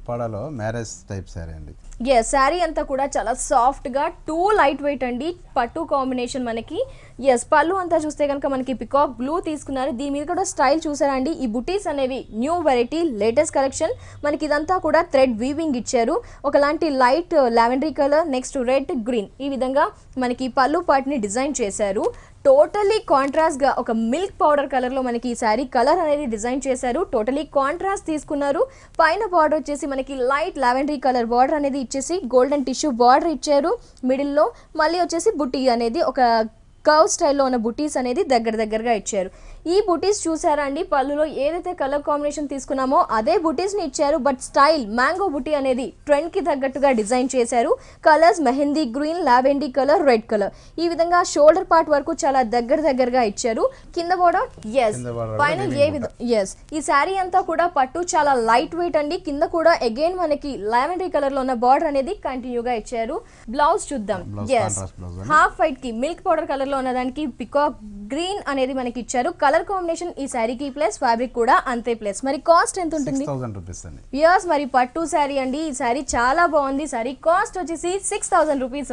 ఉప్పాడలో marriage type sari అండి. Yes, sari అంతా కూడా చాలా సాఫ్ట్గా టూ లైట్ వెయిట్ అండి. పట్టు కాంబినేషన్ మనకి. ఎస్, పళ్ళు అంతా చూస్తే కనుక మనకి పికాక్ బ్లూ తీసుకున్నారు. దీని మీద కూడా స్టైల్ చూసారా అండి. ఈ బుటీస్ అనేవి న్యూ వెరైటీ లేటెస్ట్ కలెక్షన్. మనకి ఇదంతా కూడా థ్రెడ్ వీవింగ్ ఇచ్చారు. ఒకలాంటి light lavender colour, next red, green, ఈ విధంగా మనకి పళ్ళు పార్ట్ని డిజైన్ చేశారు. టోటలీ కాంట్రాస్ట్గా ఒక మిల్క్ పౌడర్ కలర్లో మనకి ఈ శారీ కలర్ అనేది డిజైన్ చేశారు. టోటలీ కాంట్రాస్ట్ తీసుకున్నారు. పైన బార్డర్ వచ్చేసి మనకి లైట్ లావెండరీ కలర్ బార్డర్ అనేది ఇచ్చేసి గోల్డెన్ టిష్యూ బార్డర్ ఇచ్చారు. మిడిల్లో మళ్ళీ వచ్చేసి బుట్టి అనేది ఒక కర్వ్ స్టైల్లో ఉన్న బుటీస్ అనేది దగ్గరగా ఇచ్చారు. ఈ బుటీస్ చూసారా అండి, పళ్ళులో ఏదైతే కలర్ కాంబినేషన్ తీసుకున్నామో అదే బుటీస్ని ఇచ్చారు. బట్ స్టైల్ మ్యాంగో బుటీ అనేది ట్రెండ్కి తగ్గట్టుగా డిజైన్ చేశారు. Colours mehndi green, lavender colour, red colour, ఈ విధంగా షోల్డర్ పార్ట్ వరకు చాలా దగ్గరగా ఇచ్చారు. కింద బోర్డర్ ఎస్, పైన ఏ విధంగా ఎస్. ఈ శారీ అంతా కూడా పట్టు చాలా లైట్ వెయిట్ అండి. కింద కూడా అగైన్ మనకి లావెండరీ కలర్ లో ఉన్న బార్డర్ అనేది కంటిన్యూగా ఇచ్చారు. బ్లౌజ్ చూద్దాం. ఎస్, హాఫ్ వైట్ కి మిల్క్ పౌడర్ కలర్ లో ఉన్నదానికి పికాక్ గ్రీన్ అనేది మనకి ఇచ్చారు. కలర్ కాంబినేషన్ ఈ శారీకి ప్లస్ ఫ్యాబ్రిక్ కూడా అంతే ప్లస్. మరి కాస్ట్ ఎంత ఉంటుంది? 6000 రూపీస్ అండి. యస్, మరి పట్టు శారీ అండి. ఈ శారీ చాలా బాగుంది. శారీ కాస్ట్ వచ్చేసి 6000 రూపీస్.